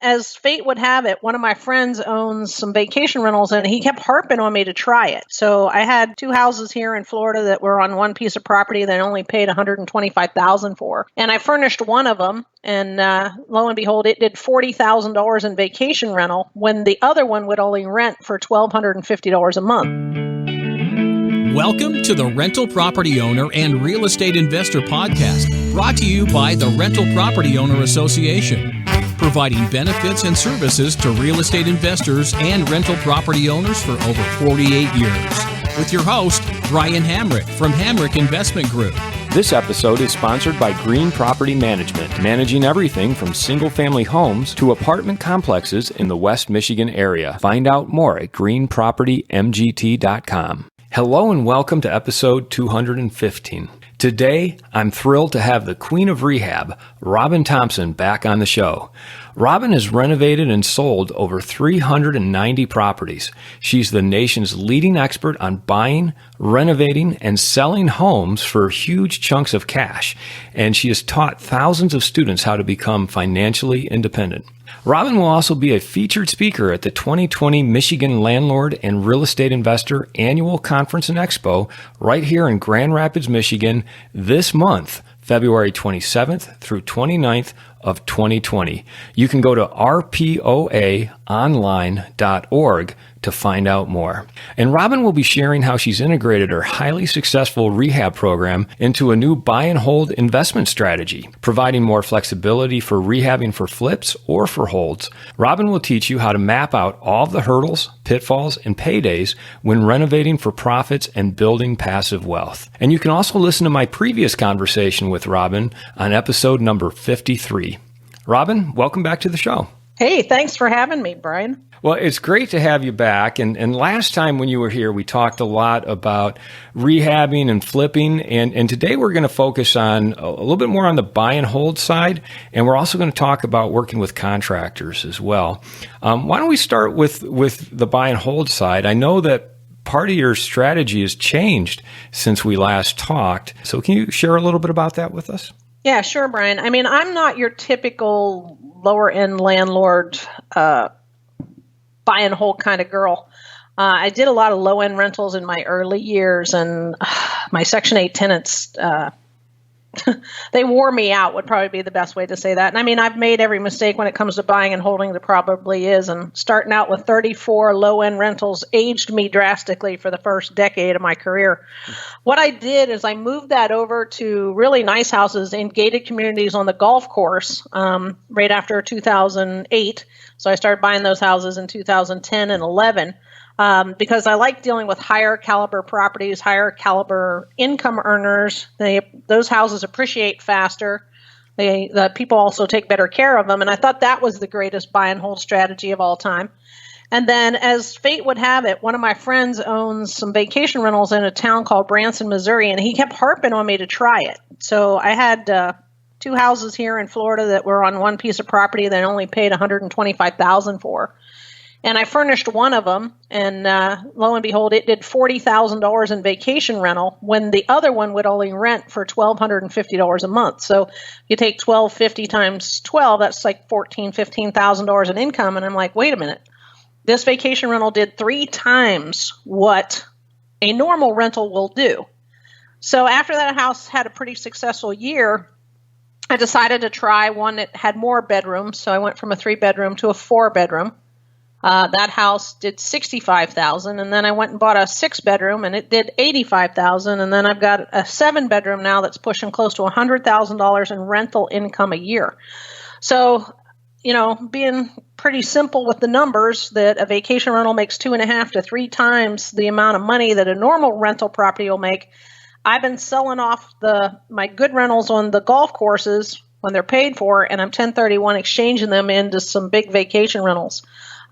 as fate would have it, one of my friends owns some vacation rentals and he kept harping on me to try it. So I had 2 houses here in Florida that were on one piece of property that I only paid $125,000 for. And I furnished one of them, and lo and behold, it did $40,000 in vacation rental when the other one would only rent for $1,250 a month. Welcome to the Rental Property Owner and Real Estate Investor Podcast, brought to you by the Rental Property Owner Association, providing benefits and services to real estate investors and rental property owners for over 48 years. With your host, Brian Hamrick from Hamrick Investment Group. This episode is sponsored by Green Property Management, managing everything from single-family homes to apartment complexes in the West Michigan area. Find out more at greenpropertymgt.com. Hello and welcome to episode 215. Today, I'm thrilled to have the Queen of Rehab, Robyn Thompson, back on the show. Robyn has renovated and sold over 390 properties. She's the nation's leading expert on buying, renovating, and selling homes for huge chunks of cash, and she has taught thousands of students how to become financially independent. Robyn will also be a featured speaker at the 2020 Michigan Landlord and Real Estate Investor Annual Conference and Expo right here in Grand Rapids, Michigan this month, February 27th through 29th of 2020. You can go to rpoaonline.org to find out more. And Robyn will be sharing how she's integrated her highly successful rehab program into a new buy and hold investment strategy, providing more flexibility for rehabbing for flips or for holds. Robyn will teach you how to map out all of the hurdles, pitfalls, and paydays when renovating for profits and building passive wealth. And you can also listen to my previous conversation with Robyn on episode number 53. Robyn, welcome back to the show. Hey, thanks for having me, Brian. Well, it's great to have you back. And last time when you were here, we talked a lot about rehabbing and flipping. And today we're going to focus on a little bit more on the buy and hold side. And we're also going to talk about working with contractors as well. Why don't we start with the buy and hold side? I know that part of your strategy has changed since we last talked. So can you share a little bit about that with us? Yeah, sure, Brian. I mean, I'm not your typical lower-end landlord buy and hold kind of girl. I did a lot of low-end rentals in my early years, and my Section 8 tenants, they wore me out would probably be the best way to say that. And I mean, I've made every mistake when it comes to buying and holding there probably is, and starting out with 34 low-end rentals aged me drastically for the first decade of my career. What I did is I moved that over to really nice houses in gated communities on the golf course right after 2008. So I started buying those houses in 2010 and 11. Because I like dealing with higher caliber properties, higher caliber income earners. Those houses appreciate faster. The people also take better care of them. And I thought that was the greatest buy and hold strategy of all time. And then as fate would have it, one of my friends owns some vacation rentals in a town called Branson, Missouri, and he kept harping on me to try it. So I had 2 houses here in Florida that were on one piece of property that I only paid $125,000 for. And I furnished one of them, and lo and behold, it did $40,000 in vacation rental when the other one would only rent for $1,250 a month. So you take $1,250 times 12, that's like $14,000, $15,000 in income. And I'm like, wait a minute, this vacation rental did 3 times what a normal rental will do. So after that house had a pretty successful year, I decided to try one that had more bedrooms. So I went from a 3-bedroom to a 4-bedroom. That house did $65,000, and then I went and bought a 6-bedroom, and it did $85,000, and then I've got a 7-bedroom now that's pushing close to $100,000 in rental income a year. So, being pretty simple with the numbers, that a vacation rental makes 2.5 to 3 times the amount of money that a normal rental property will make. I've been selling off my good rentals on the golf courses when they're paid for, and I'm 1031 exchanging them into some big vacation rentals.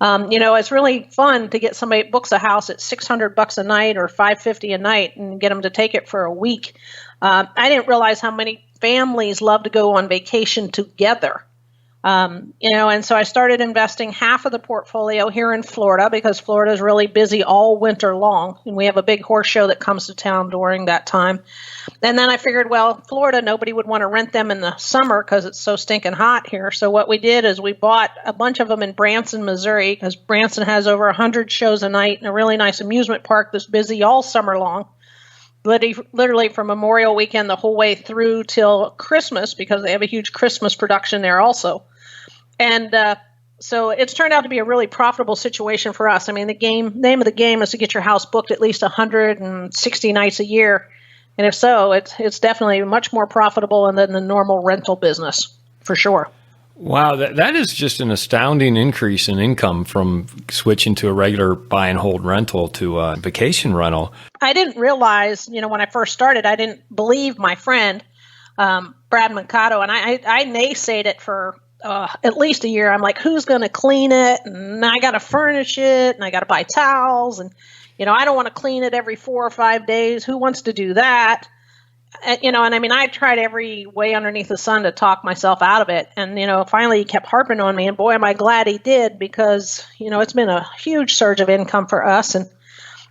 It's really fun to get somebody that books a house at $600 a night or $550 a night and get them to take it for a week. I didn't realize how many families love to go on vacation together. And so I started investing half of the portfolio here in Florida because Florida is really busy all winter long. And we have a big horse show that comes to town during that time. And then I figured, well, Florida, nobody would want to rent them in the summer because it's so stinking hot here. So what we did is we bought a bunch of them in Branson, Missouri, because Branson has over 100 shows a night and a really nice amusement park that's busy all summer long. Literally from Memorial Weekend the whole way through till Christmas, because they have a huge Christmas production there also. And so it's turned out to be a really profitable situation for us. I mean, the name of the game is to get your house booked at least 160 nights a year. And if so, it's definitely much more profitable than the normal rental business, for sure. Wow, that is just an astounding increase in income from switching to a regular buy and hold rental to a vacation rental. I didn't realize, when I first started, I didn't believe my friend, Brad Mercado, and I naysayed it for at least a year. I'm like, who's going to clean it? And I got to furnish it, and I got to buy towels, and I don't want to clean it every 4 or 5 days. Who wants to do that? And I mean, I tried every way underneath the sun to talk myself out of it. And, finally he kept harping on me, and boy, am I glad he did, because, it's been a huge surge of income for us. And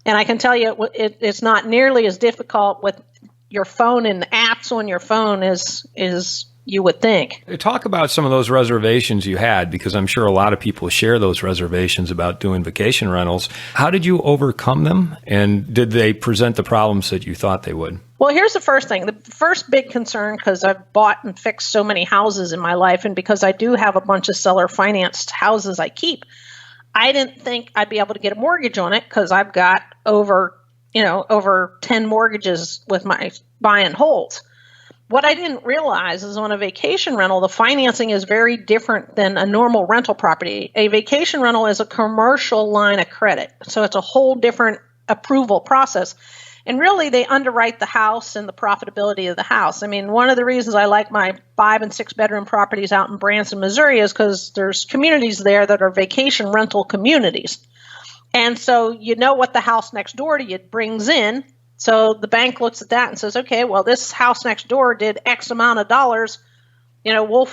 I can tell you it's not nearly as difficult with your phone and apps on your phone as you would think. Talk about some of those reservations you had, because I'm sure a lot of people share those reservations about doing vacation rentals. How did you overcome them? And did they present the problems that you thought they would? Well, here's the first thing. The first big concern, because I've bought and fixed so many houses in my life, and because I do have a bunch of seller financed houses I keep, I didn't think I'd be able to get a mortgage on it because I've got over 10 mortgages with my buy and holds. What I didn't realize is on a vacation rental, the financing is very different than a normal rental property. A vacation rental is a commercial line of credit, so it's a whole different approval process. And really, they underwrite the house and the profitability of the house. I mean, one of the reasons I like my 5 and 6 bedroom properties out in Branson, Missouri, is because there's communities there that are vacation rental communities. And so what the house next door to you brings in. So the bank looks at that and says, okay, well, this house next door did X amount of dollars. We'll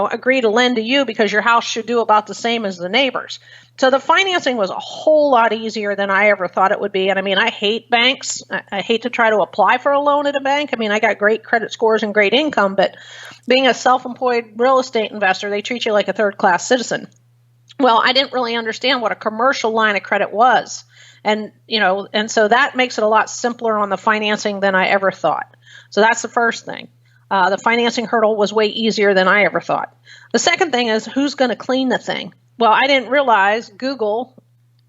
agree to lend to you because your house should do about the same as the neighbors. So the financing was a whole lot easier than I ever thought it would be. And I mean, I hate banks. I hate to try to apply for a loan at a bank. I mean, I got great credit scores and great income, but being a self-employed real estate investor, they treat you like a third-class citizen. Well, I didn't really understand what a commercial line of credit was. And so that makes it a lot simpler on the financing than I ever thought. So that's the first thing. The financing hurdle was way easier than I ever thought. The second thing is, who's going to clean the thing? Well, I didn't realize Google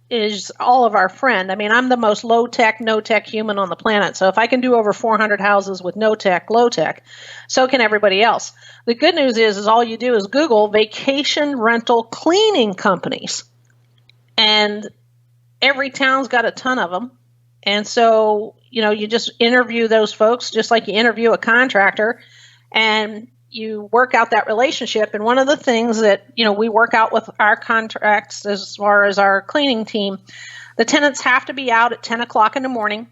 is all of our friend. I mean, I'm the most low-tech, no-tech human on the planet. So if I can do over 400 houses with no-tech, low-tech, so can everybody else. The good news is all you do is Google vacation rental cleaning companies. And every town's got a ton of them. And so, you just interview those folks just like you interview a contractor, and you work out that relationship. And one of the things that, we work out with our contracts as far as our cleaning team, the tenants have to be out at 10 o'clock in the morning,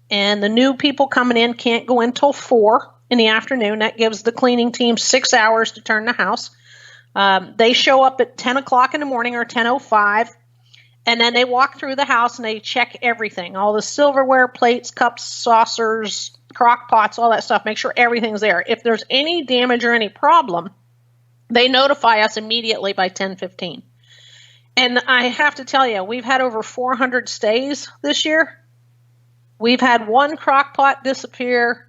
and the new people coming in can't go in till 4 in the afternoon. That gives the cleaning team 6 hours to turn the house. They show up at 10 o'clock in the morning or 10:05. And then they walk through the house and they check everything, all the silverware, plates, cups, saucers, crock pots, all that stuff. Make sure everything's there. If there's any damage or any problem, they notify us immediately by 10:15. And I have to tell you, we've had over 400 stays this year. We've had one crock pot disappear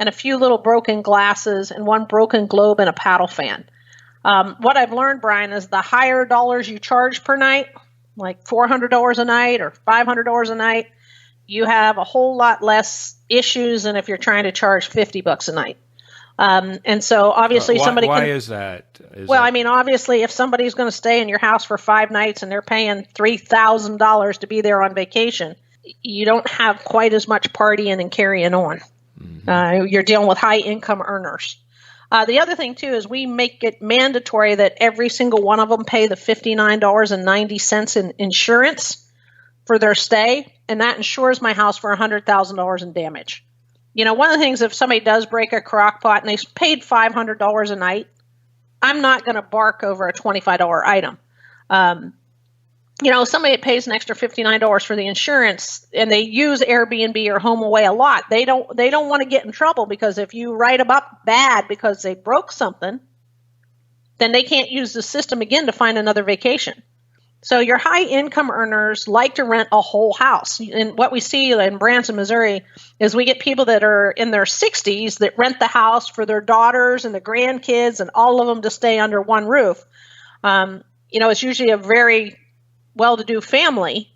and a few little broken glasses and one broken globe and a paddle fan. What I've learned, Brian, is the higher dollars you charge per night, like $400 a night or $500 a night, you have a whole lot less issues than if you're trying to charge $50 a night. And so obviously why is that? I mean, obviously if somebody's going to stay in your house for 5 nights and they're paying $3,000 to be there on vacation, you don't have quite as much partying and carrying on. Mm-hmm. You're dealing with high income earners. The other thing, too, is we make it mandatory that every single one of them pay the $59.90 in insurance for their stay, and that insures my house for $100,000 in damage. One of the things, if somebody does break a crock pot and they paid $500 a night, I'm not going to bark over a $25 item. Somebody pays an extra $59 for the insurance and they use Airbnb or HomeAway a lot. They don't want to get in trouble, because if you write them up bad because they broke something, then they can't use the system again to find another vacation. So your high income earners like to rent a whole house. And what we see in Branson, Missouri, is we get people that are in their 60s that rent the house for their daughters and the grandkids and all of them to stay under one roof. It's usually a very well-to-do family,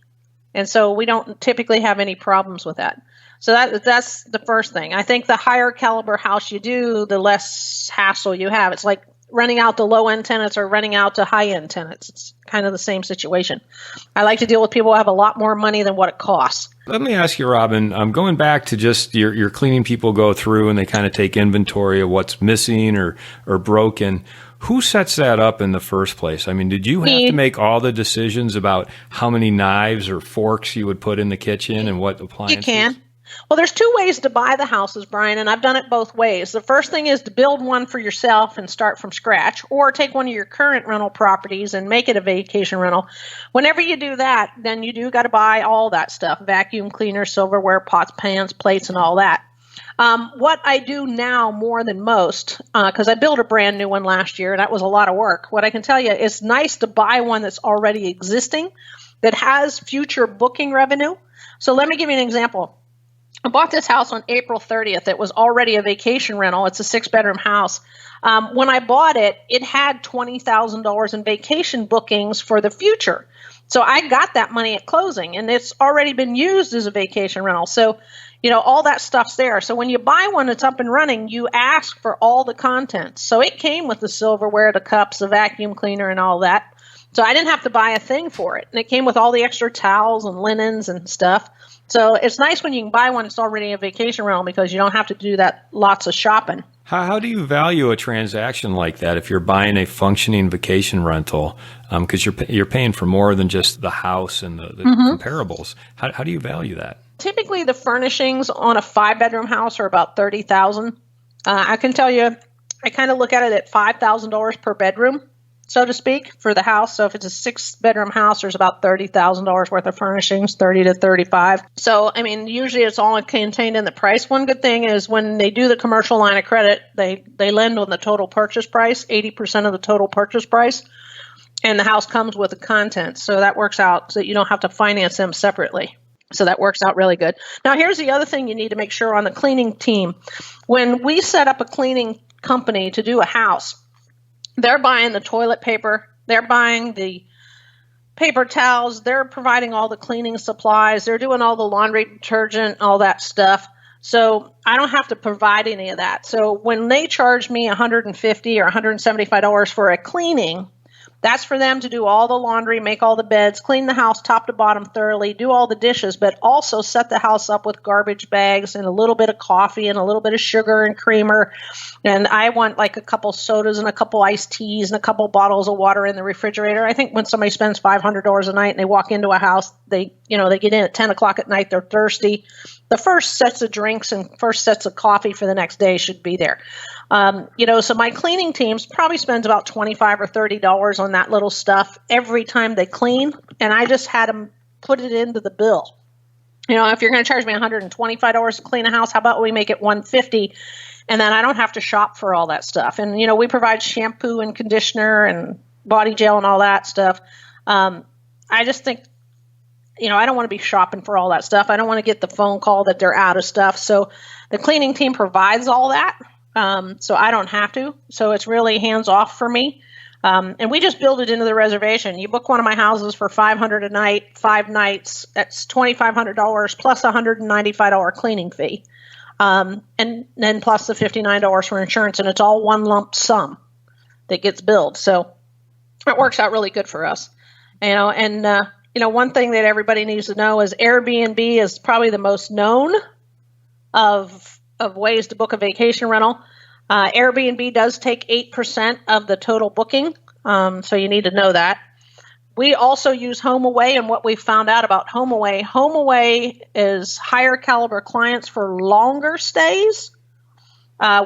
and so we don't typically have any problems with that. So that's the first thing. I think the higher caliber house you do, the less hassle you have. It's like renting out to low-end tenants or renting out to high-end tenants. It's kind of the same situation. I like to deal with people who have a lot more money than what it costs. Let me ask you, Robyn, going back to just your cleaning people go through and they kind of take inventory of what's missing or broken. Who sets that up in the first place? I mean, did you have to make all the decisions about how many knives or forks you would put in the kitchen and what appliances? You can. Well, there's two ways to buy the houses, Brian, and I've done it both ways. The first thing is to build one for yourself and start from scratch, or take one of your current rental properties and make it a vacation rental. Whenever you do that, then you do got to buy all that stuff: vacuum cleaner, silverware, pots, pans, plates, and all that. What I do now more than most, because I built a brand new one last year, and that was a lot of work. What I can tell you, it's nice to buy one that's already existing, that has future booking revenue. So let me give you an example. I bought this house on April 30th. It was already a vacation rental. It's a 6-bedroom house. When I bought it, it had $20,000 in vacation bookings for the future. So I got that money at closing, and it's already been used as a vacation rental. So, all that stuff's there. So when you buy one that's up and running, you ask for all the contents. So it came with the silverware, the cups, the vacuum cleaner, and all that. So I didn't have to buy a thing for it. And it came with all the extra towels and linens and stuff. So it's nice when you can buy one that's already a vacation rental, because you don't have to do that lots of shopping. How do you value a transaction like that if you're buying a functioning vacation rental? Because you're paying for more than just the house and the comparables. How do you value that? Typically, the furnishings on a 5-bedroom house are about $30,000. I can tell you, I kind of look at it at $5,000 per bedroom, so to speak, for the house. So if it's a 6-bedroom house, there's about $30,000 worth of furnishings, 30 to 35. So, I mean, usually it's all contained in the price. One good thing is when they do the commercial line of credit, they lend on the total purchase price, 80% of the total purchase price, and the house comes with the contents. So that works out so that you don't have to finance them separately. So that works out really good. Now, here's the other thing you need to make sure on the cleaning team. When we set up a cleaning company to do a house, they're buying the toilet paper, they're buying the paper towels, they're providing all the cleaning supplies, they're doing all the laundry detergent, all that stuff. So I don't have to provide any of that. So when they charge me $150 or $175 for a cleaning, that's for them to do all the laundry, make all the beds, clean the house top to bottom thoroughly, do all the dishes, but also set the house up with garbage bags and a little bit of coffee and a little bit of sugar and creamer. And I want like a couple sodas and a couple iced teas and a couple bottles of water in the refrigerator. I think when somebody spends $500 a night and they walk into a house, they get in at 10 o'clock at night, they're thirsty. The first sets of drinks and first sets of coffee for the next day should be there. So my cleaning teams probably spends about $25 or $30 on that little stuff every time they clean. And I just had them put it into the bill. If you're going to charge me $125 to clean a house, how about we make it $150? And then I don't have to shop for all that stuff. And, we provide shampoo and conditioner and body gel and all that stuff. I just think, I don't want to be shopping for all that stuff. I don't want to get the phone call that they're out of stuff. So the cleaning team provides all that. So I don't have to. So it's really hands off for me. And we just build it into the reservation. You book one of my houses for $500 a night, 5 nights. That's $2,500 plus a $195 cleaning fee. And then plus the $59 for insurance. And it's all one lump sum that gets billed. So it works out really good for us. One thing that everybody needs to know is Airbnb is probably the most known of ways to book a vacation rental. Airbnb does take 8% of the total booking, so you need to know that. We also use HomeAway, and what we found out about HomeAway is higher caliber clients for longer stays.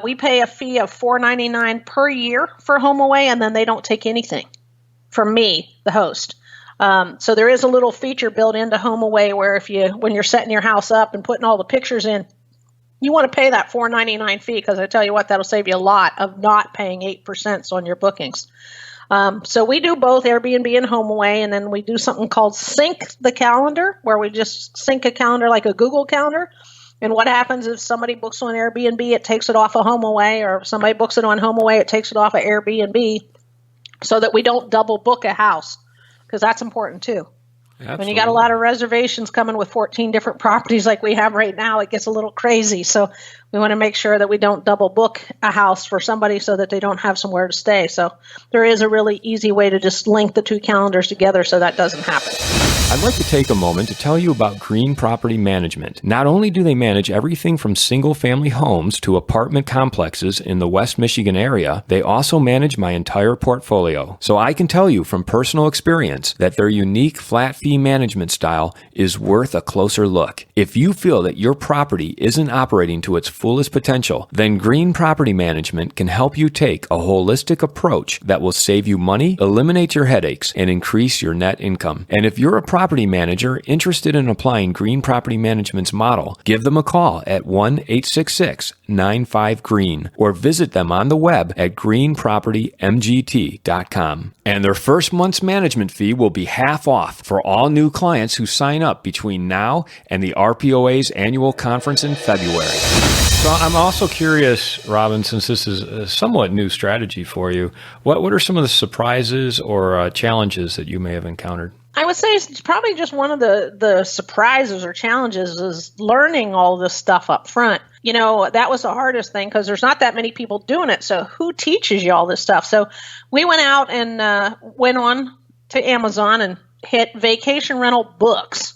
We pay a fee of $4.99 per year for HomeAway, and then they don't take anything from me, the host. So there is a little feature built into HomeAway where when you're setting your house up and putting all the pictures in, you want to pay that $4.99 fee, because I tell you what, that'll save you a lot of not paying 8% on your bookings. So we do both Airbnb and HomeAway, and then we do something called Sync the Calendar, where we just sync a calendar like a Google Calendar. And what happens if somebody books on Airbnb, it takes it off of HomeAway, or if somebody books it on HomeAway, it takes it off of Airbnb, so that we don't double book a house, because that's important too. Absolutely. When you got a lot of reservations coming with 14 different properties like we have right now, it gets a little crazy. So we want to make sure that we don't double book a house for somebody so that they don't have somewhere to stay. So there is a really easy way to just link the two calendars together so that doesn't happen. I'd like to take a moment to tell you about Green Property Management. Not only do they manage everything from single-family homes to apartment complexes in the West Michigan area, they also manage my entire portfolio. So I can tell you from personal experience that their unique flat fee management style is worth a closer look. If you feel that your property isn't operating to its fullest potential, then Green Property Management can help you take a holistic approach that will save you money, eliminate your headaches, and increase your net income. And if you're a property manager interested in applying Green Property Management's model, give them a call at 1-866-95-GREEN or visit them on the web at greenpropertymgt.com. And their first month's management fee will be half off for all new clients who sign up between now and the RPOA's annual conference in February. So I'm also curious, Robyn, since this is a somewhat new strategy for you, what are some of the surprises or challenges that you may have encountered? I would say it's probably just one of the surprises or challenges is learning all this stuff up front. You know, that was the hardest thing, because there's not that many people doing it. So who teaches you all this stuff? So we went out and went on to Amazon and hit vacation rental books.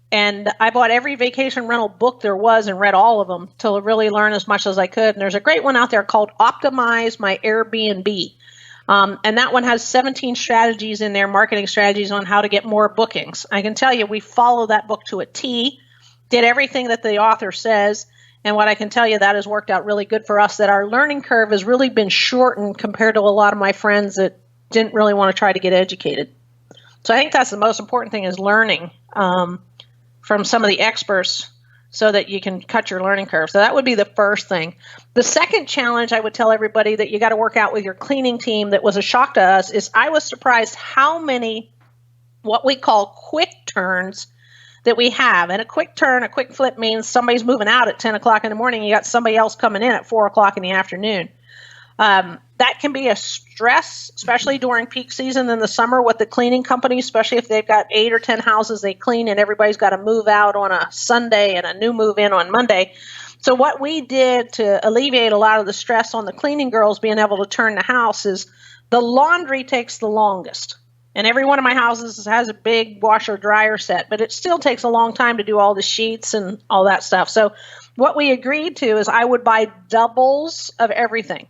And I bought every vacation rental book there was and read all of them to really learn as much as I could. And there's a great one out there called Optimize My Airbnb. And that one has 17 strategies in there, marketing strategies on how to get more bookings. I can tell you, we follow that book to a T, did everything that the author says. And what I can tell you, that has worked out really good for us, that our learning curve has really been shortened compared to a lot of my friends that didn't really want to try to get educated. So I think that's the most important thing, is learning from some of the experts so that you can cut your learning curve. So that would be the first thing. The second challenge I would tell everybody that you got to work out with your cleaning team that was a shock to us is I was surprised how many what we call quick turns that we have. And a quick turn, a quick flip means somebody's moving out at 10 o'clock in the morning. You got somebody else coming in at 4 o'clock in the afternoon. That can be a stress, especially during peak season in the summer with the cleaning companies, especially if they've got 8 or 10 houses they clean and everybody's got to move out on a Sunday and a new move in on Monday. So what we did to alleviate a lot of the stress on the cleaning girls being able to turn the house is the laundry takes the longest. And every one of my houses has a big washer dryer set, but it still takes a long time to do all the sheets and all that stuff. So what we agreed to is I would buy doubles of everything,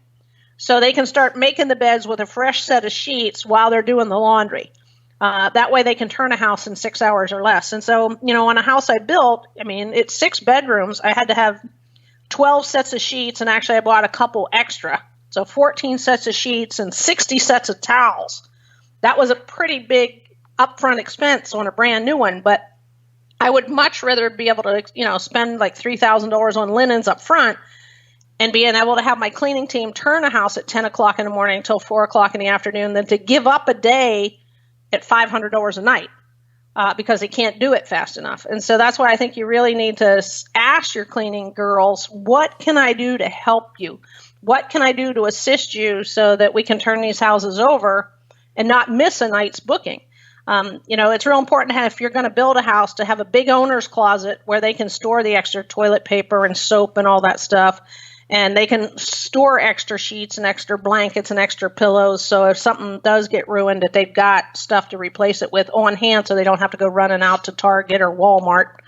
so they can start making the beds with a fresh set of sheets while they're doing the laundry. That way they can turn a house in 6 hours or less. And so, you know, on a house I built, I mean, it's 6 bedrooms. I had to have 12 sets of sheets, and actually I bought a couple extra. So 14 sets of sheets and 60 sets of towels. That was a pretty big upfront expense on a brand new one, but I would much rather be able to, you know, spend like $3,000 on linens up front and being able to have my cleaning team turn a house at 10 o'clock in the morning until 4 o'clock in the afternoon than to give up a day at $500 a night because they can't do it fast enough. And so that's why I think you really need to ask your cleaning girls, what can I do to help you? What can I do to assist you so that we can turn these houses over and not miss a night's booking? You know, it's real important to have, if you're going to build a house, to have a big owner's closet where they can store the extra toilet paper and soap and all that stuff. And they can store extra sheets and extra blankets and extra pillows. So if something does get ruined, that they've got stuff to replace it with on hand, so they don't have to go running out to Target or Walmart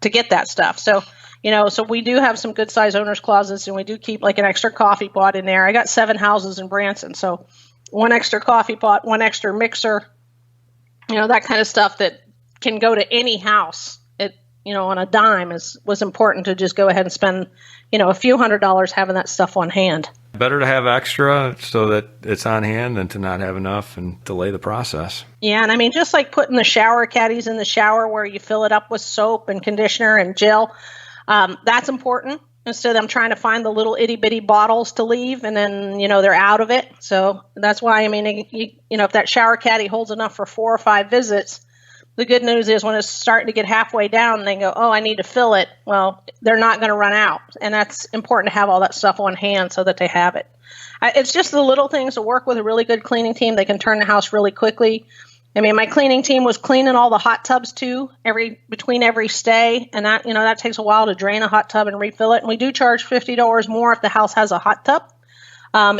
to get that stuff. So, you know, so we do have some good size owner's closets, and we do keep like an extra coffee pot in there. I got 7 houses in Branson. So 1 extra coffee pot, 1 extra mixer, you know, that kind of stuff that can go to any house. on a dime was important to just go ahead and spend, a few $100s having that stuff on hand. Better to have extra so that it's on hand than to not have enough and delay the process. Yeah, and I mean, just like putting the shower caddies in the shower where you fill it up with soap and conditioner and gel, that's important. Instead of them trying to find the little itty bitty bottles to leave and then, they're out of it. So that's why, I mean, if that shower caddy holds enough for 4 or 5 visits, the good news is when it's starting to get halfway down and they go, oh, I need to fill it. Well, they're not going to run out. And that's important to have all that stuff on hand so that they have it. It's just the little things to work with a really good cleaning team. They can turn the house really quickly. I mean, my cleaning team was cleaning all the hot tubs too, between every stay. And that, that takes a while to drain a hot tub and refill it. And we do charge $50 more if the house has a hot tub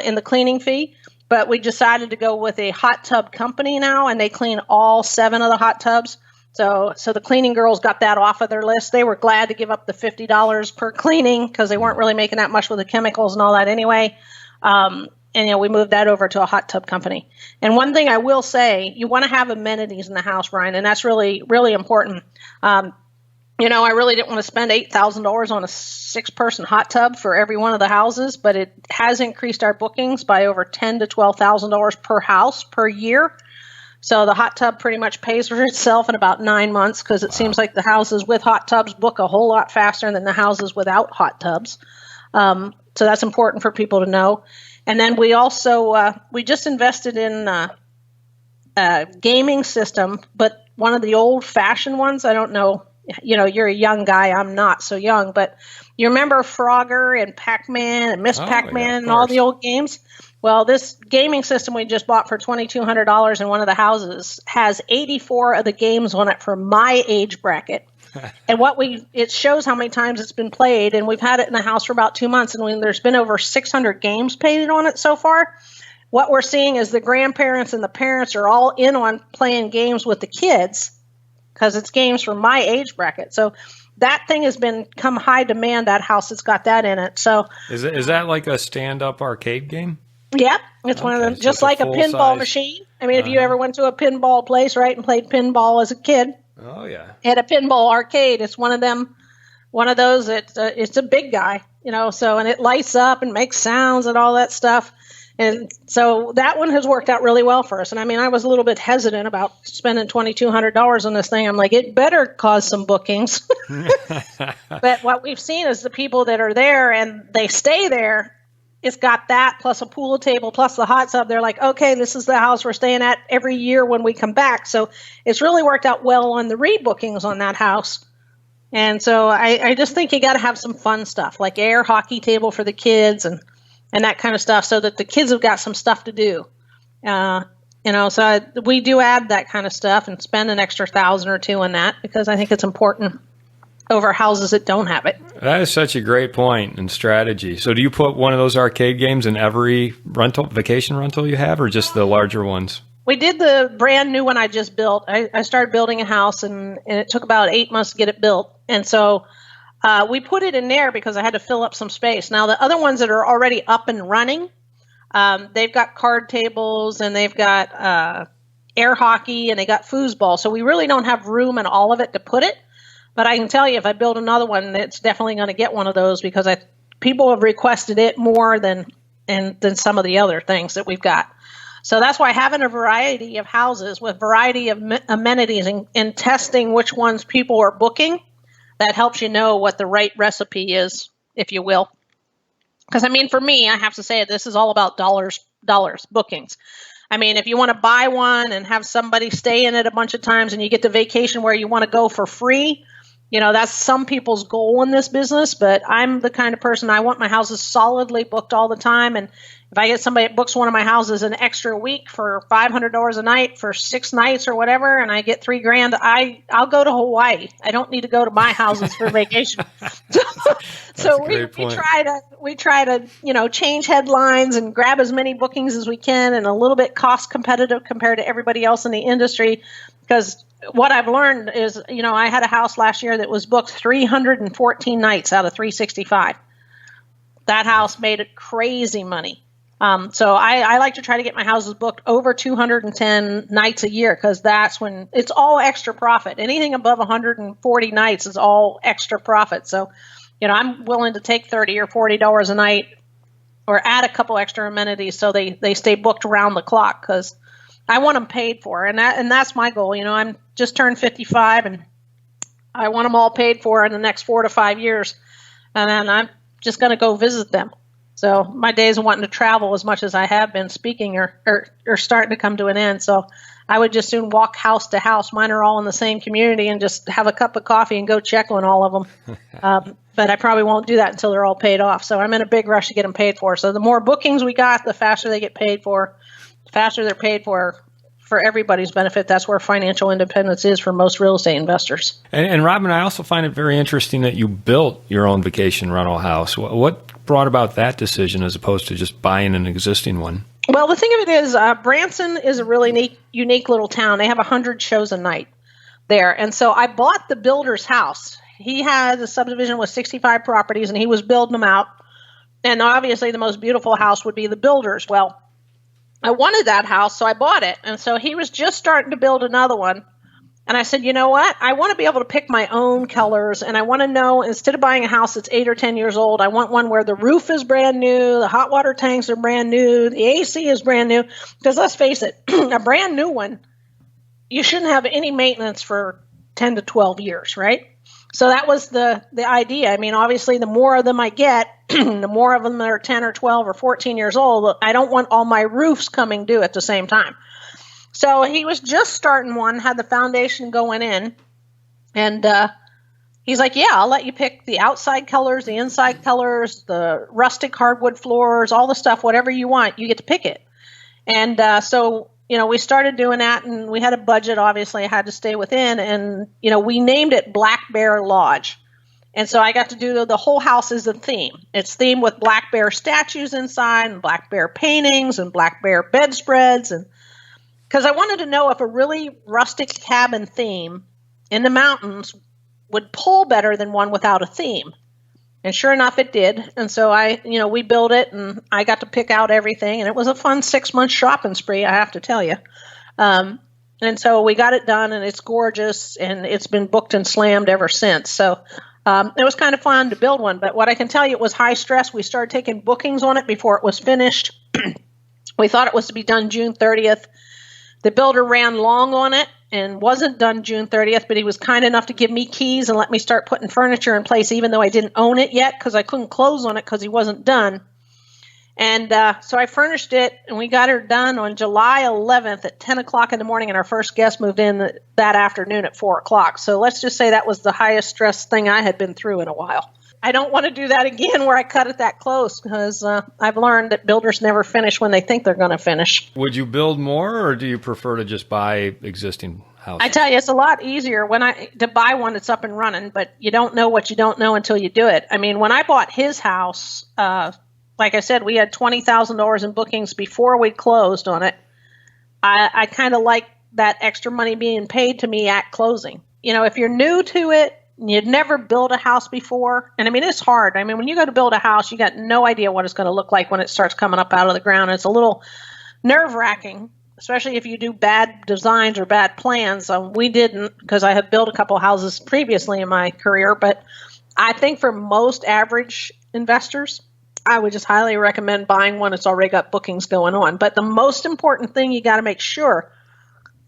in the cleaning fee. But we decided to go with a hot tub company now, and they clean all 7 of the hot tubs. So the cleaning girls got that off of their list. They were glad to give up the $50 per cleaning because they weren't really making that much with the chemicals and all that anyway. And we moved that over to a hot tub company. And one thing I will say, you want to have amenities in the house, Brian, and that's really, really important. I really didn't want to spend $8,000 on a 6-person hot tub for every one of the houses, but it has increased our bookings by over $10,000 to $12,000 per house per year. So the hot tub pretty much pays for itself in about 9 months because it seems like the houses with hot tubs book a whole lot faster than the houses without hot tubs. So that's important for people to know. And then we also, we just invested in a gaming system, but one of the old-fashioned ones. I don't know. You're a young guy. I'm not so young, but you remember Frogger and Pac-Man and Miss Pac-Man and all the old games? Well, this gaming system we just bought for $2,200 in one of the houses has 84 of the games on it for my age bracket. And it shows how many times it's been played, and we've had it in the house for about 2 months, and there's been over 600 games painted on it so far. What we're seeing is the grandparents and the parents are all in on playing games with the kids, because it's games for my age bracket. So that thing has become high demand, that house that's got that in it. So is that like a stand-up arcade game? Yeah, it's one of them, just like a pinball machine. I mean, if you ever went to a pinball place, right, and played pinball as a kid. Oh, yeah. At a pinball arcade, it's one of those, it's a big guy, and it lights up and makes sounds and all that stuff. And so that one has worked out really well for us. And I mean, I was a little bit hesitant about spending $2,200 on this thing. I'm like, it better cause some bookings. But what we've seen is the people that are there and they stay there, it's got that plus a pool table plus the hot tub. They're like, okay, this is the house we're staying at every year when we come back. So it's really worked out well on the rebookings on that house. And so I just think you got to have some fun stuff like air hockey table for the kids and that kind of stuff so that the kids have got some stuff to do. So we do add that kind of stuff and spend an extra $1,000 or $2,000 on that because I think it's important over houses that don't have it. That is such a great point and strategy. So do you put one of those arcade games in every vacation rental you have, or just the larger ones? We did the brand new one I just built. I started building a house and it took about 8 months to get it built. And so we put it in there because I had to fill up some space. Now, the other ones that are already up and running, they've got card tables and they've got air hockey and they got foosball. So we really don't have room in all of it to put it. But I can tell you, if I build another one, it's definitely going to get one of those because people have requested it more than some of the other things that we've got. So that's why having a variety of houses with variety of amenities and testing which ones people are booking, that helps you know what the right recipe is, if you will. Because, I mean, for me, I have to say this is all about dollars, bookings. I mean, if you want to buy one and have somebody stay in it a bunch of times and you get the vacation where you want to go for free, that's some people's goal in this business. But I'm the kind of person, I want my houses solidly booked all the time. And if I get somebody that books one of my houses an extra week for $500 a night for 6 nights or whatever, and I get $3,000, I'll go to Hawaii. I don't need to go to my houses for vacation. So we try to change headlines and grab as many bookings as we can and a little bit cost competitive compared to everybody else in the industry. Because what I've learned is, I had a house last year that was booked 314 nights out of 365. That house made it crazy money. So I like to try to get my houses booked over 210 nights a year, because that's when it's all extra profit. Anything above 140 nights is all extra profit. So, I'm willing to take $30 or $40 a night or add a couple extra amenities so they stay booked around the clock, because I want them paid for. And that's my goal. I'm just turned 55 and I want them all paid for in the next 4 to 5 years. And then I'm just going to go visit them. So my days of wanting to travel as much as I have been speaking are starting to come to an end. So I would just soon walk house to house. Mine are all in the same community, and just have a cup of coffee and go check on all of them. But I probably won't do that until they're all paid off. So I'm in a big rush to get them paid for. So the more bookings we got, the faster they get paid for, the faster they're paid for everybody's benefit. That's where financial independence is for most real estate investors. And Robyn, I also find it very interesting that you built your own vacation rental house. What brought about that decision as opposed to just buying an existing one? Well, the thing of it is, Branson is a really unique little town. They have 100 shows a night there. And so I bought the builder's house. He had a subdivision with 65 properties, and he was building them out. And obviously the most beautiful house would be the builder's. Well, I wanted that house, so I bought it. And so he was just starting to build another one. And I said, you know what? I want to be able to pick my own colors. And I want to know, instead of buying a house that's 8 or 10 years old, I want one where the roof is brand new, the hot water tanks are brand new, the AC is brand new. Because let's face it, a brand new one, you shouldn't have any maintenance for 10 to 12 years, right? So that was the idea. I mean, obviously, the more of them I get, the more of them that are 10 or 12 or 14 years old, I don't want all my roofs coming due at the same time. So he was just starting one, had the foundation going in, and he's like, yeah, I'll let you pick the outside colors, the inside colors, the rustic hardwood floors, all the stuff, whatever you want, you get to pick it. And so, we started doing that, and we had a budget, obviously, I had to stay within, and, we named it Black Bear Lodge. And so I got to do the whole house as a theme. It's themed with black bear statues inside, and black bear paintings, and black bear bedspreads, and because I wanted to know if a really rustic cabin theme in the mountains would pull better than one without a theme. And sure enough, it did. And so we built it, and I got to pick out everything. And it was a fun 6-month shopping spree, I have to tell you. And so we got it done, and it's gorgeous, and it's been booked and slammed ever since. So it was kind of fun to build one. But what I can tell you, it was high stress. We started taking bookings on it before it was finished. We thought it was to be done June 30th. The builder ran long on it and wasn't done June 30th, but he was kind enough to give me keys and let me start putting furniture in place, even though I didn't own it yet, because I couldn't close on it because he wasn't done. And so I furnished it, and we got her done on July 11th at 10 o'clock in the morning, and our first guest moved in that afternoon at 4 o'clock. So let's just say that was the highest stress thing I had been through in a while. I don't want to do that again where I cut it that close, because I've learned that builders never finish when they think they're going to finish. Would you build more, or do you prefer to just buy existing houses? I tell you, it's a lot easier to buy one that's up and running, but you don't know what you don't know until you do it. I mean, when I bought his house, like I said, we had $20,000 in bookings before we closed on it. I kind of like that extra money being paid to me at closing. If you're new to it, you'd never built a house before. And I mean, it's hard. I mean, when you go to build a house, you got no idea what it's going to look like when it starts coming up out of the ground. It's a little nerve-wracking, especially if you do bad designs or bad plans. We didn't, because I have built a couple houses previously in my career. But I think for most average investors, I would just highly recommend buying one that's already got bookings going on. But the most important thing you got to make sure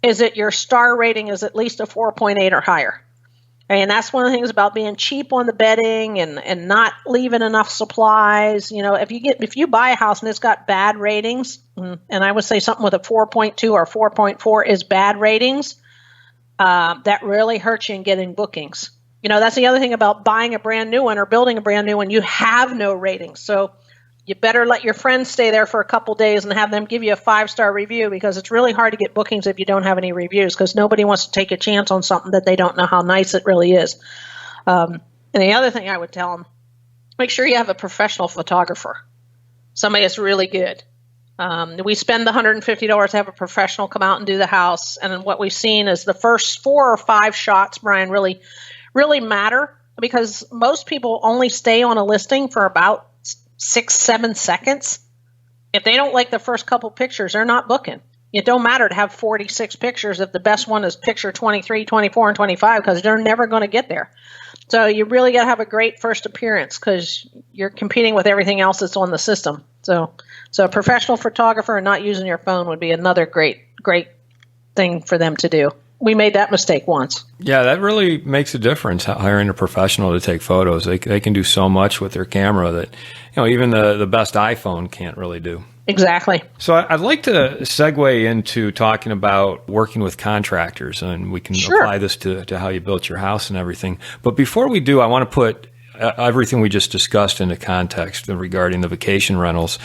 is that your star rating is at least a 4.8 or higher. And that's one of the things about being cheap on the bedding and not leaving enough supplies. If you buy a house and it's got bad ratings, and I would say something with a 4.2 or 4.4 is bad ratings, that really hurts you in getting bookings. That's the other thing about buying a brand new one or building a brand new one. You have no ratings. So you better let your friends stay there for a couple days and have them give you a 5-star review, because it's really hard to get bookings if you don't have any reviews, because nobody wants to take a chance on something that they don't know how nice it really is. And the other thing I would tell them, make sure you have a professional photographer, somebody that's really good. We spend the $150 to have a professional come out and do the house. And what we've seen is the first 4 or 5 shots, Brian, really matter, because most people only stay on a listing for about 6-7 seconds. If they don't like the first couple pictures, they're not booking. It don't matter to have 46 pictures if the best one is picture 23, 24, and 25, because they're never going to get there. So you really got to have a great first appearance because you're competing with everything else that's on the system. So a professional photographer and not using your phone would be another great thing for them to do. We made that mistake once. Yeah, that really makes a difference, hiring a professional to take photos. They can do so much with their camera that, even the best iPhone can't really do. Exactly. So I'd like to segue into talking about working with contractors, and we can apply this to how you built your house and everything. But before we do, I want to put everything we just discussed into context regarding the vacation rentals.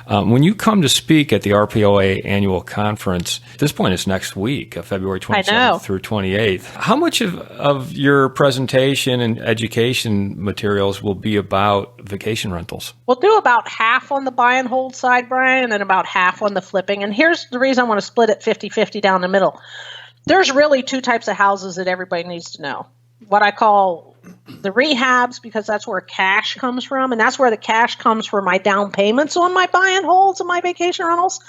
When you come to speak at the RPOA annual conference, at this point it's next week, February 27th through 28th. How much of your presentation and education materials will be about vacation rentals? We'll do about half on the buy and hold side, Brian, and then about half on the flipping. And here's the reason I want to split it 50-50 down the middle. There's really two types of houses that everybody needs to know. What I call the rehabs, because that's where cash comes from, and that's where the cash comes for my down payments on my buy and holds and my vacation rentals.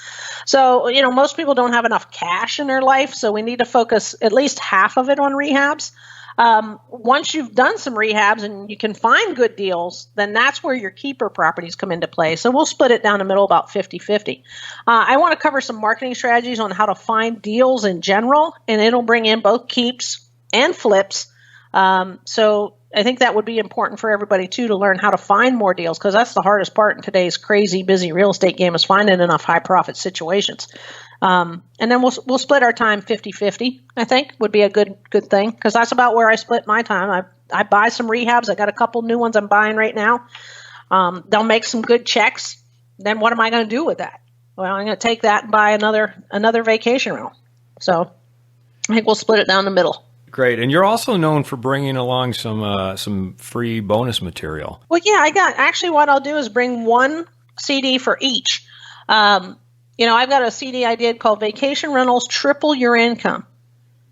So, most people don't have enough cash in their life, so we need to focus at least half of it on rehabs. Once you've done some rehabs and you can find good deals, then that's where your keeper properties come into play. So we'll split it down the middle about 50-50. I want to cover some marketing strategies on how to find deals in general, and it'll bring in both keeps and flips. So I think that would be important for everybody too, to learn how to find more deals, because that's the hardest part in today's crazy busy real estate game, is finding enough high profit situations. And then we'll split our time 50-50, I think would be a good thing, because that's about where I split my time. I buy some rehabs. I got a couple new ones I'm buying right now. They'll make some good checks. Then what am I going to do with that? Well, I'm going to take that and buy another vacation rental. So I think we'll split it down the middle. Great. And you're also known for bringing along some free bonus material. Well, yeah, actually what I'll do is bring one CD for each. I've got a CD I did called Vacation Rentals Triple Your Income,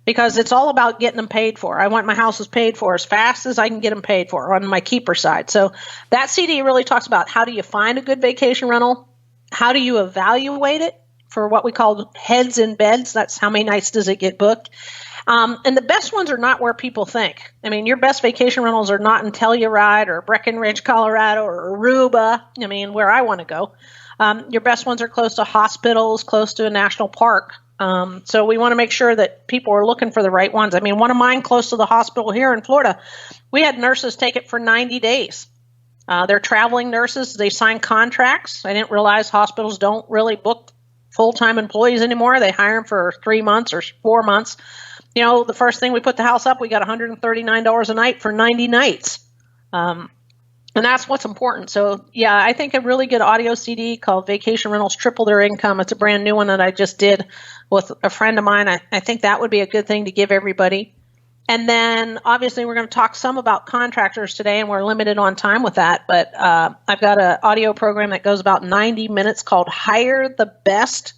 because it's all about getting them paid for. I want my houses paid for as fast as I can get them paid for on my keeper side. So that CD really talks about how do you find a good vacation rental? How do you evaluate it for what we call heads in beds? That's how many nights does it get booked? And the best ones are not where people think. I mean, your best vacation rentals are not in Telluride or Breckenridge, Colorado, or Aruba. I mean, where I want to go. Your best ones are close to hospitals, close to a national park. So we want to make sure that people are looking for the right ones. I mean, one of mine close to the hospital here in Florida, we had nurses take it for 90 days. They're traveling nurses. They sign contracts. I didn't realize hospitals don't really book full-time employees anymore. They hire them for 3 months or 4 months. The first thing we put the house up, we got $139 a night for 90 nights. And that's what's important. So, yeah, I think a really good audio CD called Vacation Rentals Triple Their Income. It's a brand new one that I just did with a friend of mine. I think that would be a good thing to give everybody. And then, obviously, we're going to talk some about contractors today, and we're limited on time with that. But I've got an audio program that goes about 90 minutes called Hire the Best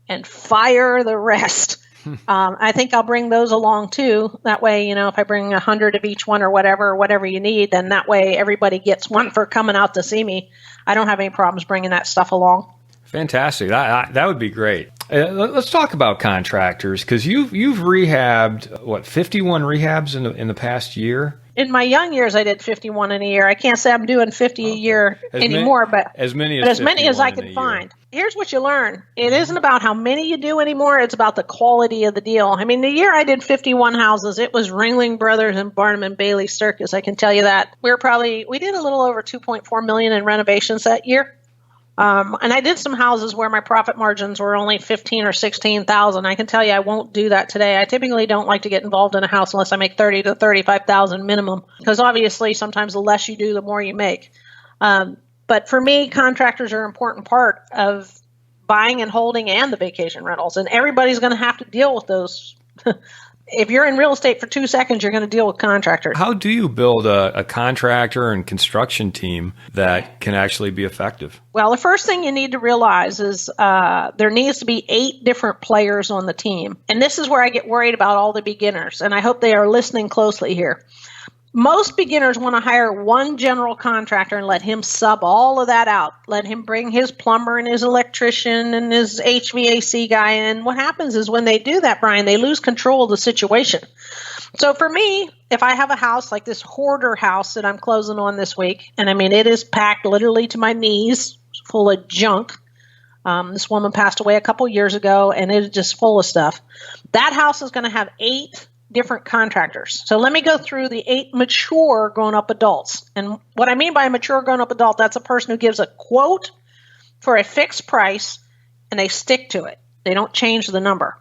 and Fire the Rest. I think I'll bring those along too. That way, if I bring 100 of each one or whatever you need, then that way everybody gets one for coming out to see me. I don't have any problems bringing that stuff along. Fantastic. That would be great. Let's talk about contractors, because you've rehabbed 51 rehabs in the past year. In my young years, I did 51 in a year. I can't say I'm doing 50 a year anymore, but as many as I could find. Here's what you learn. It isn't about how many you do anymore. It's about the quality of the deal. I mean, the year I did 51 houses, it was Ringling Brothers and Barnum and Bailey Circus. I can tell you that. We did a little over $2.4 million in renovations that year. And I did some houses where my profit margins were only 15 or 16,000. I can tell you I won't do that today. I typically don't like to get involved in a house unless I make 30 to 35,000 minimum, because obviously sometimes the less you do, the more you make. But for me, contractors are an important part of buying and holding and the vacation rentals, and everybody's going to have to deal with those. If you're in real estate for 2 seconds, you're going to deal with contractors. How do you build a contractor and construction team that can actually be effective? Well, the first thing you need to realize is there needs to be 8 different players on the team. And this is where I get worried about all the beginners. And I hope they are listening closely here. Most beginners want to hire one general contractor and let him sub all of that out. Let him bring his plumber and his electrician and his HVAC guy in. What happens is when they do that, Brian, they lose control of the situation. So for me, if I have a house like this hoarder house that I'm closing on this week, and I mean, it is packed literally to my knees, full of junk. This woman passed away a couple years ago, and it is just full of stuff. That house is going to have 8 different contractors. So let me go through the 8 mature grown-up adults. And what I mean by a mature grown-up adult, that's a person who gives a quote for a fixed price, and they stick to it. They don't change the number.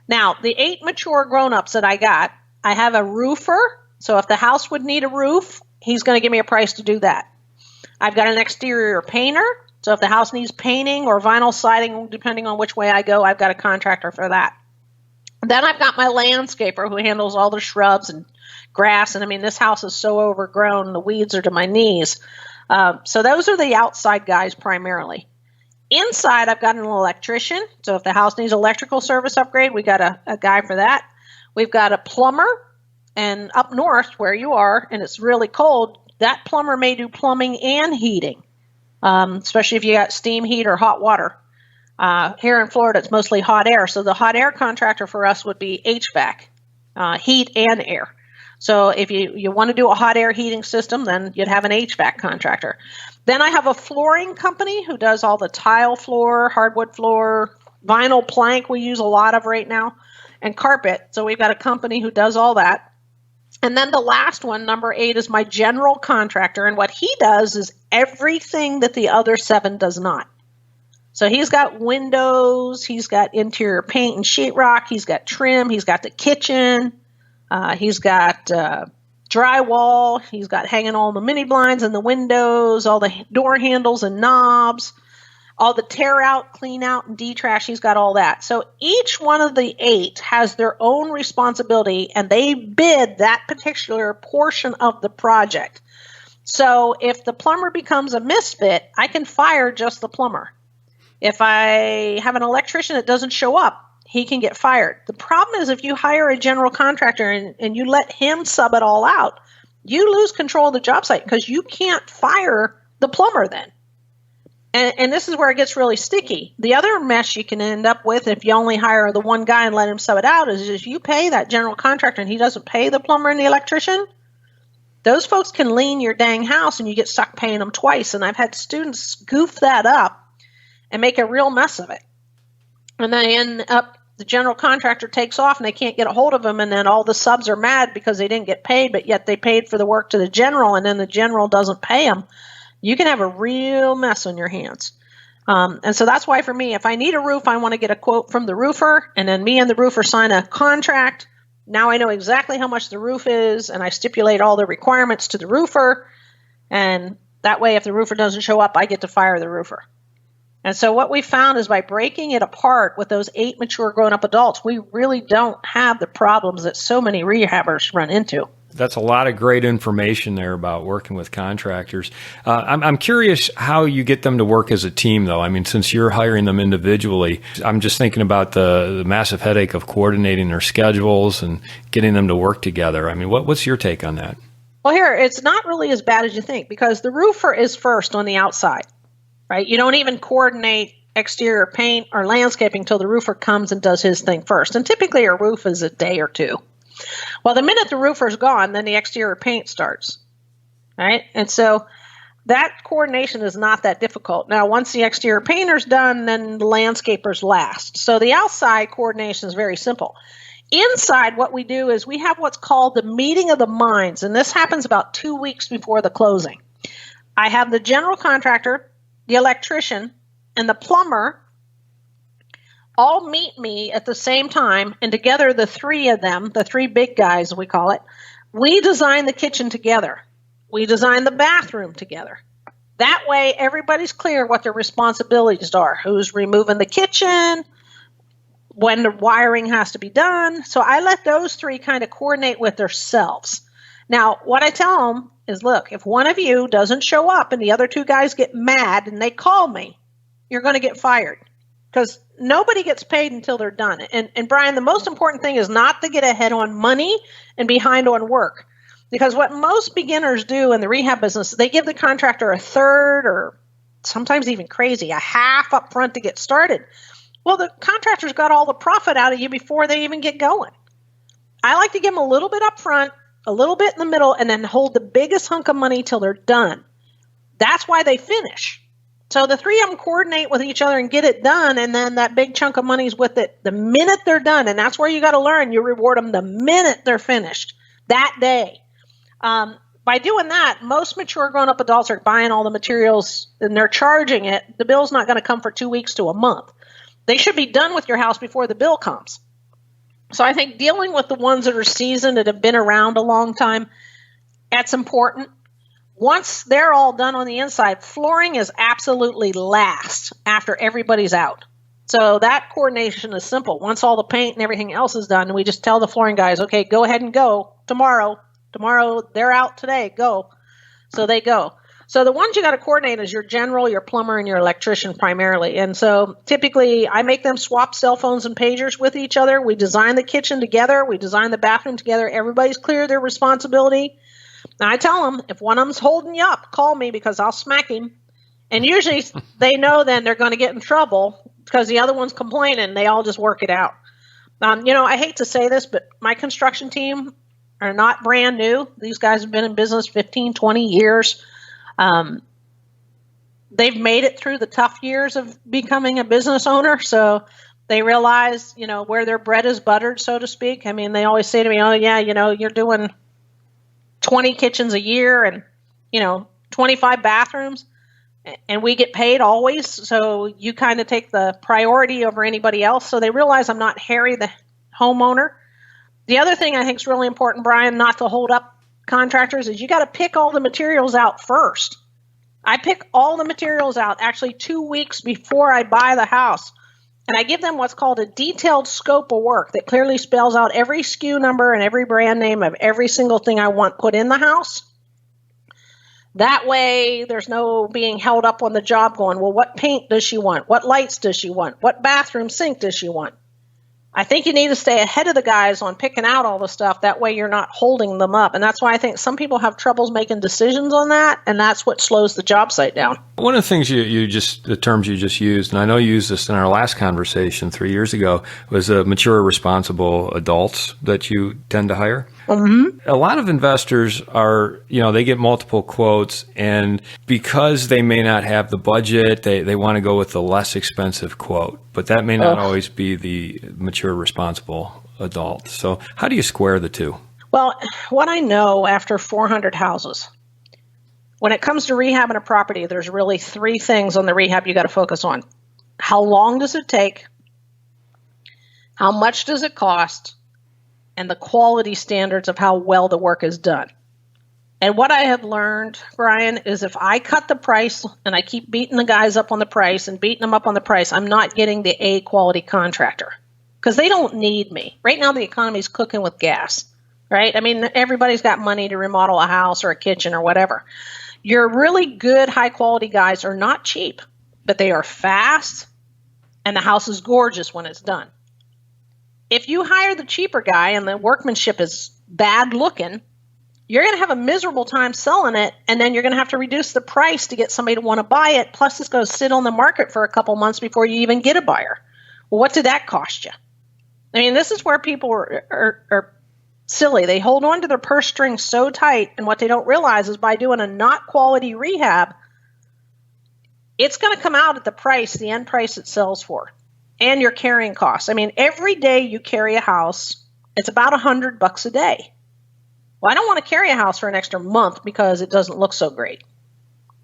Now, the 8 mature grown-ups that I got, I have a roofer. So if the house would need a roof, he's going to give me a price to do that. I've got an exterior painter. So if the house needs painting or vinyl siding, depending on which way I go, I've got a contractor for that. Then I've got my landscaper who handles all the shrubs and grass. And I mean, this house is so overgrown, the weeds are to my knees. So those are the outside guys primarily. Inside, I've got an electrician. So if the house needs electrical service upgrade, we got a guy for that. We've got a plumber. And up north where you are, and it's really cold, that plumber may do plumbing and heating, especially if you got steam heat or hot water. Here in Florida, it's mostly hot air. So the hot air contractor for us would be HVAC, heat and air. So if you want to do a hot air heating system, then you'd have an HVAC contractor. Then I have a flooring company who does all the tile floor, hardwood floor, vinyl plank we use a lot of right now, and carpet. So we've got a company who does all that. And then the last one, number 8, is my general contractor. And what he does is everything that the other 7 does not. So he's got windows, he's got interior paint and sheetrock, he's got trim, he's got the kitchen, he's got drywall, he's got hanging all the mini blinds and the windows, all the door handles and knobs, all the tear out, clean out, and detrash, he's got all that. So each one of the 8 has their own responsibility, and they bid that particular portion of the project. So if the plumber becomes a misfit, I can fire just the plumber. If I have an electrician that doesn't show up, he can get fired. The problem is if you hire a general contractor and you let him sub it all out, you lose control of the job site because you can't fire the plumber then. And this is where it gets really sticky. The other mess you can end up with if you only hire the one guy and let him sub it out is if you pay that general contractor and he doesn't pay the plumber and the electrician, those folks can lien your dang house and you get stuck paying them twice. And I've had students goof that up and make a real mess of it. And then end up, the general contractor takes off and they can't get a hold of him, and then all the subs are mad because they didn't get paid, but yet they paid for the work to the general, and then the general doesn't pay them. You can have a real mess on your hands. And so that's why for me, if I need a roof, I want to get a quote from the roofer, and then me and the roofer sign a contract. Now I know exactly how much the roof is, and I stipulate all the requirements to the roofer, and that way if the roofer doesn't show up, I get to fire the roofer. And so what we found is by breaking it apart with those 8 mature grown-up adults, we really don't have the problems that so many rehabbers run into. That's a lot of great information there about working with contractors. I'm curious how you get them to work as a team, though. I mean, since you're hiring them individually, I'm just thinking about the massive headache of coordinating their schedules and getting them to work together. I mean, what's your take on that? Well, here, it's not really as bad as you think because the roofer is first on the outside. Right? You don't even coordinate exterior paint or landscaping until the roofer comes and does his thing first. And typically a roof is a day or 2. Well, the minute the roofer's gone, then the exterior paint starts. Right? And so that coordination is not that difficult. Now, once the exterior painter's done, then the landscaper's last. So the outside coordination is very simple. Inside, what we do is we have what's called the meeting of the minds. And this happens about 2 weeks before the closing. I have the general contractor, the electrician, and the plumber all meet me at the same time, and together the 3 of them, the 3 big guys we call it, we design the kitchen together. We design the bathroom together. That way everybody's clear what their responsibilities are, who's removing the kitchen, when the wiring has to be done. So I let those 3 kind of coordinate with themselves. Now, what I tell them is, look, if one of you doesn't show up and the other 2 guys get mad and they call me, you're going to get fired because nobody gets paid until they're done. And Brian, the most important thing is not to get ahead on money and behind on work. Because what most beginners do in the rehab business, they give the contractor a third or sometimes even crazy, a half up front to get started. Well, the contractor's got all the profit out of you before they even get going. I like to give them a little bit up front, a little bit in the middle, and then hold the biggest hunk of money till they're done. That's why they finish. So the three of them coordinate with each other and get it done, and then that big chunk of money's with it the minute they're done. And that's where you got to learn. You reward them the minute they're finished, that day. By doing that, most mature grown-up adults are buying all the materials and they're charging it. The bill's not going to come for 2 weeks to a month. They should be done with your house before the bill comes. So I think dealing with the ones that are seasoned, that have been around a long time, that's important. Once they're all done on the inside, flooring is absolutely last after everybody's out. So that coordination is simple. Once all the paint and everything else is done, we just tell the flooring guys, okay, go ahead and go tomorrow. Tomorrow, they're out today, go. So they go. So the ones you got to coordinate is your general, your plumber, and your electrician primarily. And so typically I make them swap cell phones and pagers with each other. We design the kitchen together. We design the bathroom together. Everybody's clear their responsibility. And I tell them, if one of them's holding you up, call me because I'll smack him. And usually they know then they're going to get in trouble because the other one's complaining. They all just work it out. I hate to say this, but my construction team are not brand new. These guys have been in business 15, 20 years. They've made it through the tough years of becoming a business owner. So they realize, where their bread is buttered, so to speak. I mean, they always say to me, oh yeah, you're doing 20 kitchens a year and, 25 bathrooms and we get paid always. So you kind of take the priority over anybody else. So they realize I'm not Harry, the homeowner. The other thing I think is really important, Brian, not to hold up contractors, is you got to pick all the materials out first. I pick all the materials out actually 2 weeks before I buy the house. And I give them what's called a detailed scope of work that clearly spells out every SKU number and every brand name of every single thing I want put in the house. That way, there's no being held up on the job going, well, what paint does she want? What lights does she want? What bathroom sink does she want? I think you need to stay ahead of the guys on picking out all the stuff. That way you're not holding them up. And that's why I think some people have troubles making decisions on that. And that's what slows the job site down. One of the things the terms you just used, and I know you used this in our last conversation 3 years ago, was mature, responsible adults that you tend to hire. Mm-hmm. A lot of investors are, they get multiple quotes, and because they may not have the budget, they want to go with the less expensive quote. But that may not always be the mature, responsible adult. So how do you square the two? Well, what I know after 400 houses, when it comes to rehabbing a property, there's really three things on the rehab you got to focus on. How long does it take? How much does it cost? And the quality standards of how well the work is done. And what I have learned, Brian, is if I cut the price and I keep beating the guys up on the price and beating them up on the price, I'm not getting the A quality contractor because they don't need me. Right now, the economy's cooking with gas, right? I mean, everybody's got money to remodel a house or a kitchen or whatever. Your really good, high quality guys are not cheap, but they are fast and the house is gorgeous when it's done. If you hire the cheaper guy and the workmanship is bad looking, you're going to have a miserable time selling it, and then you're going to have to reduce the price to get somebody to want to buy it. Plus, it's going to sit on the market for a couple months before you even get a buyer. Well, what did that cost you? I mean, this is where people are silly. They hold on to their purse strings so tight, and what they don't realize is by doing a not quality rehab, it's going to come out at the end price it sells for. And your carrying costs. I mean, every day you carry a house, it's about $100 a day. Well, I don't want to carry a house for an extra month because it doesn't look so great.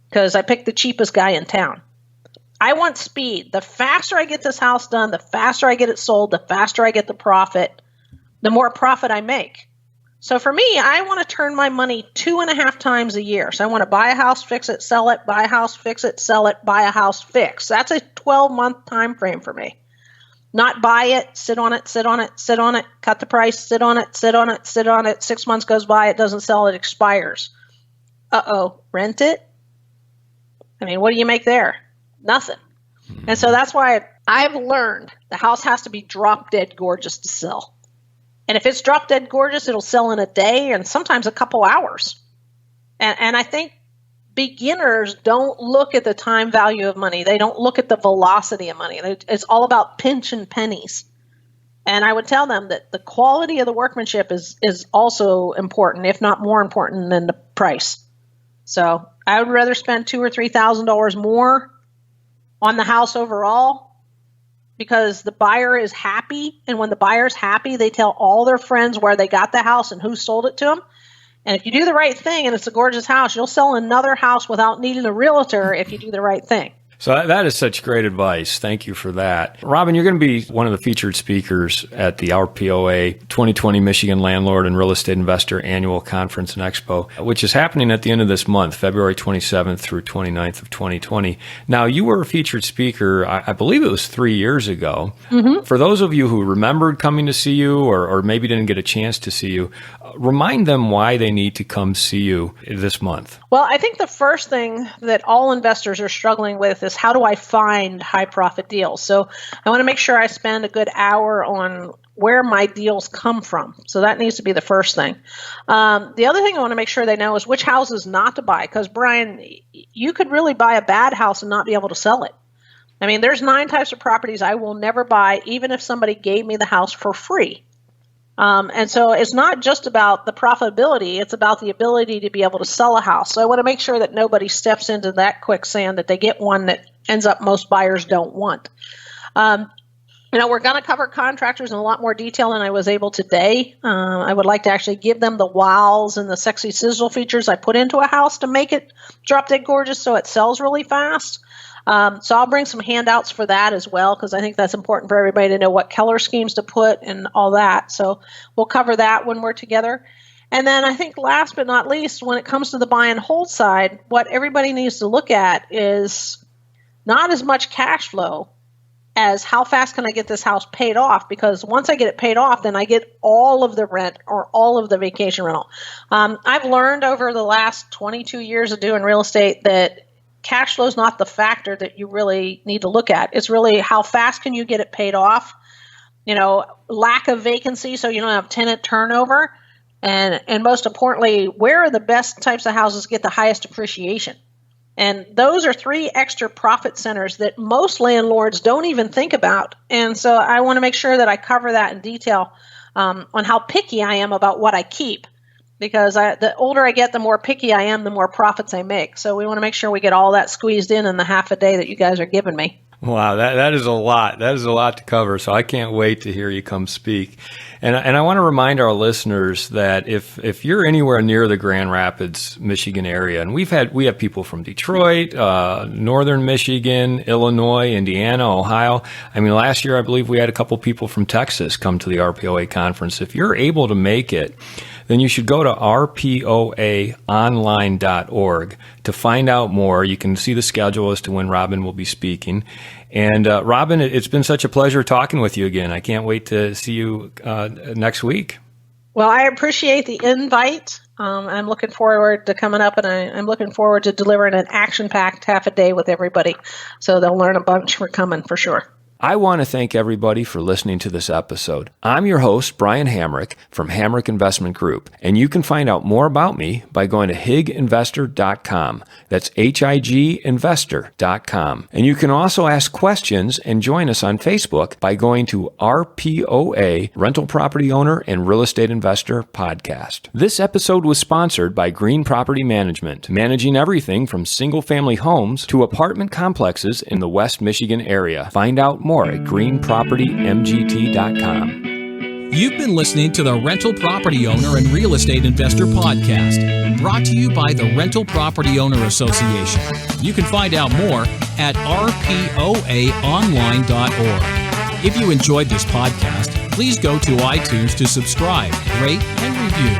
Because I picked the cheapest guy in town. I want speed. The faster I get this house done, the faster I get it sold, the faster I get the profit, the more profit I make. So for me, I want to turn my money 2.5 times a year. So I want to buy a house, fix it, sell it, buy a house, fix it, sell it, buy a house, fix. That's a 12-month time frame for me. Not buy it, sit on it, cut the price, sit on it. 6 months goes by, it doesn't sell, it expires. Rent it? I mean, what do you make there? Nothing. And so that's why I've learned the house has to be drop dead gorgeous to sell. And if it's drop dead gorgeous, it'll sell in a day and sometimes a couple hours. And I think beginners don't look at the time value of money. They don't look at the velocity of money. It's all about pinching pennies. And I would tell them that the quality of the workmanship is also important, if not more important than the price. So I would rather spend $2,000 or $3,000 more on the house overall, because the buyer is happy. And when the buyer's happy, they tell all their friends where they got the house and who sold it to them. And if you do the right thing and it's a gorgeous house, you'll sell another house without needing a realtor if you do the right thing. So that is such great advice. Thank you for that. Robyn, you're going to be one of the featured speakers at the RPOA 2020 Michigan Landlord and Real Estate Investor Annual Conference and Expo, which is happening at the end of this month, February 27th through 29th of 2020. Now, you were a featured speaker, I believe it was 3 years ago. Mm-hmm. For those of you who remembered coming to see you or maybe didn't get a chance to see you, remind them why they need to come see you this month. Well, I think the first thing that all investors are struggling with is, how do I find high profit deals? So I want to make sure I spend a good hour on where my deals come from. So that needs to be the first thing. The other thing I want to make sure they know is which houses not to buy. Because, Brian, you could really buy a bad house and not be able to sell it. I mean, there's 9 types of properties I will never buy, even if somebody gave me the house for free. And so it's not just about the profitability, it's about the ability to be able to sell a house. So I want to make sure that nobody steps into that quicksand, that they get one that ends up most buyers don't want. We're going to cover contractors in a lot more detail than I was able today. I would like to actually give them the wows and the sexy sizzle features I put into a house to make it drop dead gorgeous so it sells really fast. So I'll bring some handouts for that as well, because I think that's important for everybody to know what color schemes to put and all that. So we'll cover that when we're together. And then I think last but not least, when it comes to the buy and hold side, what everybody needs to look at is not as much cash flow as how fast can I get this house paid off, because once I get it paid off, then I get all of the rent or all of the vacation rental. I've learned over the last 22 years of doing real estate that cash flow is not the factor that you really need to look at. It's really how fast can you get it paid off, lack of vacancy so you don't have tenant turnover, and most importantly, where are the best types of houses get the highest appreciation? And those are 3 extra profit centers that most landlords don't even think about. And so I want to make sure that I cover that in detail on how picky I am about what I keep. Because the older I get, the more picky I am, the more profits I make. So we want to make sure we get all that squeezed in the half a day that you guys are giving me. Wow, that is a lot. That is a lot to cover. So I can't wait to hear you come speak. And I want to remind our listeners that if you're anywhere near the Grand Rapids, Michigan area, and we have people from Detroit, Northern Michigan, Illinois, Indiana, Ohio. I mean, last year I believe we had a couple people from Texas come to the RPOA conference. If you're able to make it, then you should go to rpoaonline.org to find out more. You can see the schedule as to when Robyn will be speaking. And Robyn, it's been such a pleasure talking with you again. I can't wait to see you next week. Well, I appreciate the invite. I'm looking forward to coming up, and I'm looking forward to delivering an action-packed half a day with everybody. So they'll learn a bunch for coming for sure. I want to thank everybody for listening to this episode. I'm your host, Brian Hamrick from Hamrick Investment Group, and you can find out more about me by going to higinvestor.com. That's higinvestor.com. And you can also ask questions and join us on Facebook by going to RPOA, Rental Property Owner and Real Estate Investor Podcast. This episode was sponsored by Green Property Management, managing everything from single-family homes to apartment complexes in the West Michigan area. Find out more at greenpropertymgt.com. You've been listening to the Rental Property Owner and Real Estate Investor Podcast, brought to you by the Rental Property Owner Association. You can find out more at rpoaonline.org. If you enjoyed this podcast, please go to iTunes to subscribe, rate, and review.